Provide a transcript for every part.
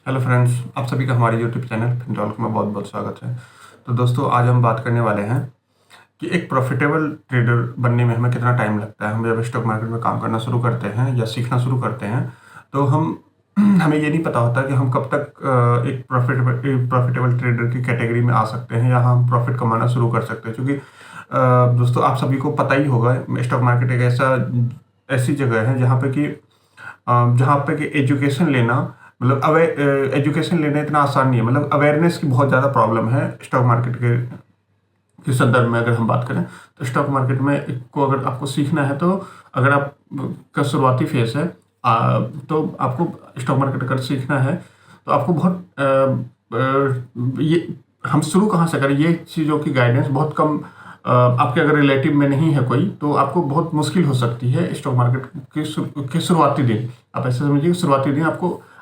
Hello friends, आप सभी का हमारे यूट्यूब चैनल फिनटॉक में बहुत बहुत स्वागत है। तो दोस्तों, आज हम बात करने वाले हैं कि एक प्रॉफिटेबल ट्रेडर बनने में हमें कितना टाइम लगता है। हम जब स्टॉक मार्केट में काम करना शुरू करते हैं या सीखना शुरू करते हैं तो हमें ये नहीं पता होता कि हम कब तक एक प्रॉफिटेबल ट्रेडर की कैटेगरी में आ सकते हैं या हम प्रॉफिट कमाना शुरू कर सकते हैं। क्योंकि दोस्तों, आप सभी को पता ही होगा, स्टॉक मार्केट एक ऐसी जगह है जहाँ पे कि एजुकेशन लेना, मतलब एजुकेशन लेना इतना आसान नहीं है। मतलब अवेयरनेस की बहुत ज़्यादा प्रॉब्लम है स्टॉक मार्केट के संदर्भ में। अगर हम बात करें तो स्टॉक मार्केट में को अगर आपको सीखना है, तो अगर आप का शुरुआती फेस है, तो आपको स्टॉक मार्केट अगर सीखना है तो आपको ये हम शुरू कहाँ से करें, ये चीज़ों की गाइडेंस बहुत कम आपके अगर रिलेटिव में नहीं है कोई, तो आपको बहुत मुश्किल हो सकती है स्टॉक मार्केट के शुरुआती दिन। आप ऐसे समझिए, शुरुआती दिन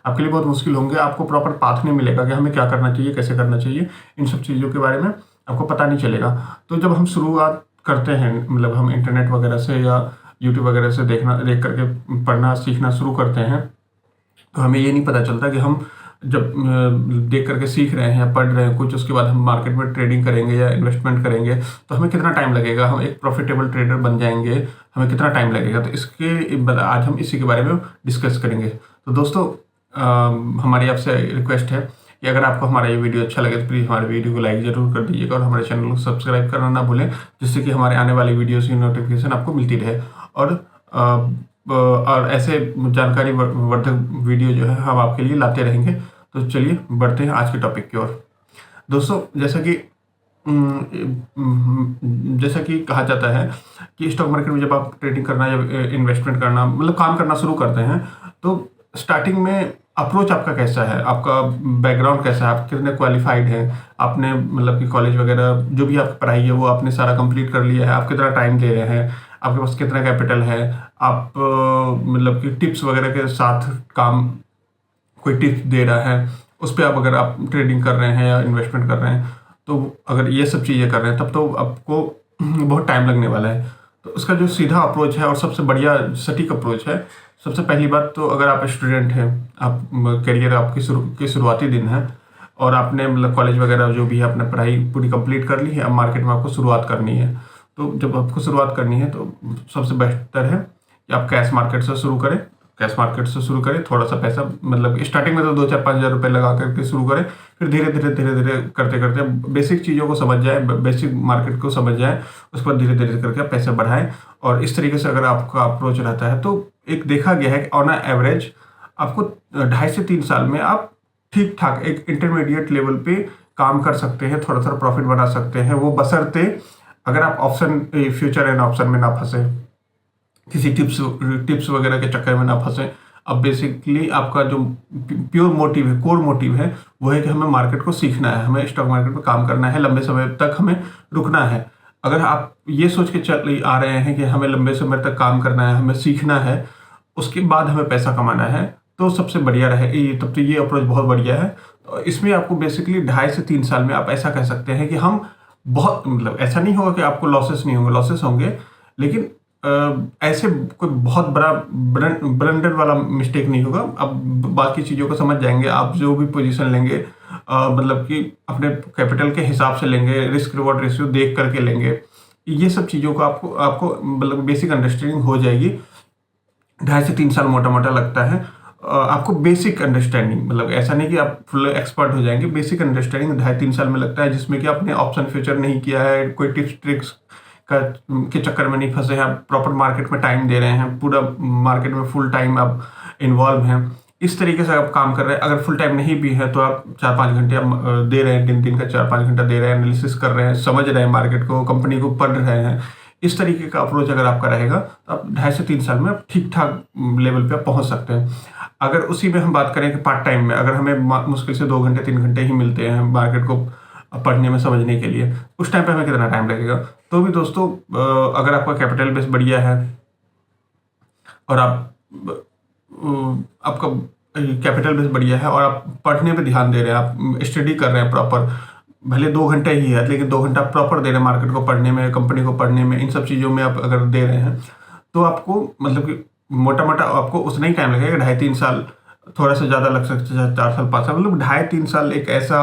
आपके लिए बहुत मुश्किल होंगे। आपको प्रॉपर पाथ नहीं मिलेगा कि हमें क्या करना चाहिए, कैसे करना चाहिए, इन सब चीज़ों के बारे में आपको पता नहीं चलेगा। तो जब हम शुरुआत करते हैं, मतलब हम इंटरनेट वगैरह से या यूट्यूब वगैरह से देख करके पढ़ना सीखना शुरू करते हैं, तो हमें ये नहीं पता चलता कि हम जब देख करके सीख रहे हैं या पढ़ रहे हैं कुछ, उसके बाद हम मार्केट में ट्रेडिंग करेंगे या इन्वेस्टमेंट करेंगे तो हमें कितना टाइम लगेगा, हम एक प्रॉफिटेबल ट्रेडर बन जाएंगे, हमें कितना टाइम लगेगा। तो आज हम इसी के बारे में डिस्कस करेंगे। तो दोस्तों, हमारी आपसे रिक्वेस्ट है कि अगर आपको हमारा ये वीडियो अच्छा लगे तो प्लीज़ हमारे वीडियो को लाइक जरूर कर दीजिएगा और हमारे चैनल को सब्सक्राइब करना ना भूलें, जिससे कि हमारे आने वाली वीडियोज़ की नोटिफिकेशन आपको मिलती रहे। और ऐसे जानकारी वर्धक वीडियो जो है हम आपके लिए लाते रहेंगे। तो चलिए बढ़ते हैं आज के टॉपिक की ओर। दोस्तों, जैसा कि कहा जाता है कि स्टॉक मार्केट में जब आप ट्रेडिंग करना या इन्वेस्टमेंट करना, मतलब काम करना शुरू करते हैं, तो स्टार्टिंग में अप्रोच आपका कैसा है, आपका बैकग्राउंड कैसा है, आप कितने क्वालिफाइड हैं, आपने मतलब कि कॉलेज वगैरह जो भी आपकी पढ़ाई है वो आपने सारा कंप्लीट कर लिया है, आप कितना टाइम दे रहे हैं, आपके पास कितना कैपिटल है, आप मतलब कि टिप्स वगैरह के साथ काम, कोई टिप्स दे रहा है उस पर अगर आप ट्रेडिंग कर रहे हैं या इन्वेस्टमेंट कर रहे हैं, तो अगर ये सब चीज़ें कर रहे हैं तब तो आपको बहुत टाइम लगने वाला है। तो उसका जो सीधा अप्रोच है और सबसे बढ़िया सटीक अप्रोच है, सबसे पहली बात तो अगर आप स्टूडेंट हैं, आप करियर आपकी शुरुआती दिन है और आपने मतलब कॉलेज वगैरह जो भी है आपने पढ़ाई पूरी कंप्लीट कर ली है, अब मार्केट में आपको शुरुआत करनी है। तो जब आपको शुरुआत करनी है तो सबसे बेहतर है कि आप कैश मार्केट से शुरू करें। थोड़ा सा पैसा, मतलब स्टार्टिंग में तो 2-4-5 हज़ार रुपये लगा करके शुरू करें, फिर धीरे धीरे करते करते बेसिक चीज़ों को समझ जाए, बेसिक मार्केट को समझ जाए, उस पर धीरे धीरे करके आप पैसे बढ़ाएं। और इस तरीके से अगर आपका अप्रोच रहता है तो एक देखा गया है कि ऑन एवरेज आपको 2.5 से 3 साल में आप ठीक ठाक एक इंटरमीडिएट लेवल पे काम कर सकते हैं, थोड़ा थोड़ा प्रॉफिट बना सकते हैं। वो बशर्ते अगर आप फ्यूचर एंड ऑप्शन में ना फंसे, किसी टिप्स वगैरह के चक्कर में ना फंसे। अब बेसिकली आपका जो प्योर मोटिव है, कोर मोटिव है, वो है कि हमें मार्केट को सीखना है, हमें स्टॉक मार्केट में काम करना है, लंबे समय तक हमें रुकना है। अगर आप ये सोच के चल आ रहे हैं कि हमें लंबे समय तक काम करना है, हमें सीखना है, उसके बाद हमें पैसा कमाना है, तो सबसे बढ़िया रहे तब तो ये अप्रोच बहुत बढ़िया है। तो इसमें आपको बेसिकली 2.5 से 3 साल में आप ऐसा कह सकते हैं कि हम बहुत, मतलब ऐसा नहीं होगा कि आपको लॉसेस नहीं होंगे, लॉसेस होंगे, लेकिन ऐसे कोई बहुत बड़ा ब्लंडर वाला मिस्टेक नहीं होगा। अब बाकी चीज़ों को समझ जाएंगे, आप जो भी पोजीशन लेंगे मतलब कि अपने कैपिटल के हिसाब से लेंगे, रिस्क रिवॉर्ड रेशियो देख करके लेंगे, ये सब चीज़ों को आपको मतलब बेसिक अंडरस्टैंडिंग हो जाएगी। 2.5 से 3 साल मोटा मोटा लगता है आपको बेसिक अंडरस्टैंडिंग, मतलब ऐसा नहीं कि आप फुल एक्सपर्ट हो जाएंगे, बेसिक अंडरस्टैंडिंग 2.5-3 साल में लगता है, जिसमें कि आपने ऑप्शन फ्यूचर नहीं किया है, कोई टिप्स ट्रिक्स के चक्कर में नहीं फंसे हैं, आप प्रॉपर मार्केट में टाइम दे रहे हैं, पूरा मार्केट में फुल टाइम आप इन्वॉल्व हैं, इस तरीके से आप काम कर रहे हैं। अगर फुल टाइम नहीं भी है तो आप 4-5 घंटे आप दे रहे हैं, दिन का 4-5 घंटा दे रहे हैं, एनालिसिस कर रहे हैं, समझ रहे हैं मार्केट को, कंपनी को पढ़ रहे हैं। इस तरीके का अप्रोच अगर आपका रहेगा तो आप 2.5 से 3 साल में आप ठीक ठाक लेवल पे पहुंच सकते हैं। अगर उसी में हम बात करें कि पार्ट टाइम में अगर हमें मुश्किल से 2-3 घंटे ही मिलते हैं मार्केट को पढ़ने में, समझने के लिए, उस टाइम पे हमें कितना टाइम लगेगा। तो भी दोस्तों, अगर आपका कैपिटल बेस बढ़िया है और आपका कैपिटल बेस बढ़िया है और आप पढ़ने पे ध्यान दे रहे हैं, आप स्टडी कर रहे हैं प्रॉपर, भले 2 घंटे ही है लेकिन 2 घंटा प्रॉपर दे रहे हैं मार्केट को पढ़ने में, कंपनी को पढ़ने में, इन सब चीज़ों में आप अगर दे रहे हैं, तो आपको मतलब कि मोटा मोटा आपको उतना ही टाइम लगेगा, 2.5-3 साल थोड़ा सा ज़्यादा लग सकता है, 4 साल 5 साल, मतलब 2.5-3 साल एक ऐसा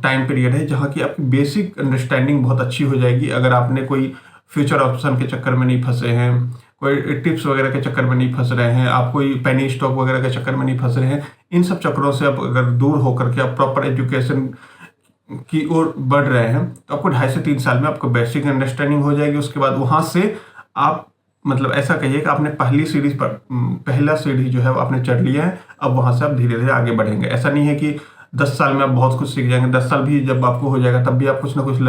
टाइम पीरियड है जहाँ की आपकी बेसिक अंडरस्टैंडिंग बहुत अच्छी हो जाएगी। अगर आपने कोई फ्यूचर ऑप्शन के चक्कर में नहीं फंसे हैं, कोई टिप्स वगैरह के चक्कर में नहीं फंस रहे हैं, आप कोई पेनी स्टॉक वगैरह के चक्कर में नहीं फंस रहे हैं, इन सब चक्करों से आप अगर दूर होकर के आप प्रॉपर एजुकेशन की ओर बढ़ रहे हैं, तो आपको 2.5 से 3 साल में आपको बेसिक अंडरस्टैंडिंग हो जाएगी। उसके बाद वहाँ से आप मतलब ऐसा कहिए कि आपने पहली सीढ़ी पर पहला सीढ़ी जो है वो आपने चढ़ लिया है, अब वहाँ से आप धीरे धीरे आगे बढ़ेंगे। ऐसा नहीं है कि 10 साल में आप बहुत कुछ सीख जाएंगे, 10 साल भी जब आपको हो जाएगा तब भी आप कुछ ना कुछ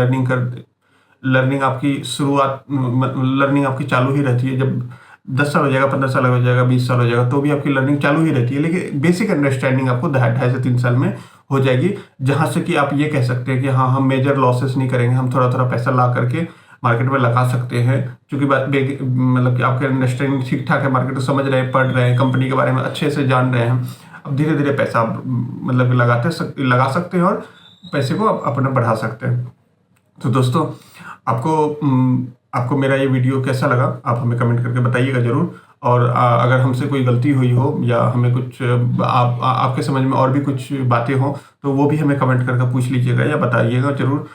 लर्निंग आपकी शुरुआत, लर्निंग आपकी चालू ही रहती है। जब 10 साल हो जाएगा, 15 साल हो जाएगा, 20 साल हो जाएगा, तो भी आपकी लर्निंग चालू ही रहती है, लेकिन बेसिक अंडरस्टैंडिंग आपको 2.5 से 3 साल में हो जाएगी, जहाँ से कि आप ये कह सकते हैं कि हाँ, हम मेजर लॉसेस नहीं करेंगे, हम थोड़ा थोड़ा पैसा ला करके मार्केट में लगा सकते हैं। क्योंकि मतलब कि आपके अंडरस्टैंडिंग ठीक ठाक है, मार्केट को समझ रहे हैं, पढ़ रहे हैं, कंपनी के बारे में अच्छे से जान रहे हैं, अब धीरे धीरे पैसा आप मतलब लगा सकते हैं और पैसे को आप अपना बढ़ा सकते हैं। तो दोस्तों, आपको मेरा ये वीडियो कैसा लगा, आप हमें कमेंट करके बताइएगा ज़रूर। और अगर हमसे कोई गलती हुई हो या हमें कुछ आपके समझ में और भी कुछ बातें हों, तो वो भी हमें कमेंट करके पूछ लीजिएगा या बताइएगा ज़रूर।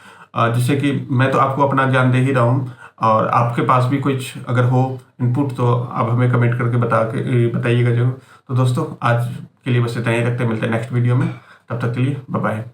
जिससे कि मैं तो आपको अपना ज्ञान दे ही रहा हूँ, और आपके पास भी कुछ अगर हो इनपुट तो आप हमें कमेंट करके बताइएगा ज़रूर। तो दोस्तों, आज के लिए बस इतना ही रखते हैं, मिलते हैं नेक्स्ट वीडियो में, तब तक के लिए बाय बाय।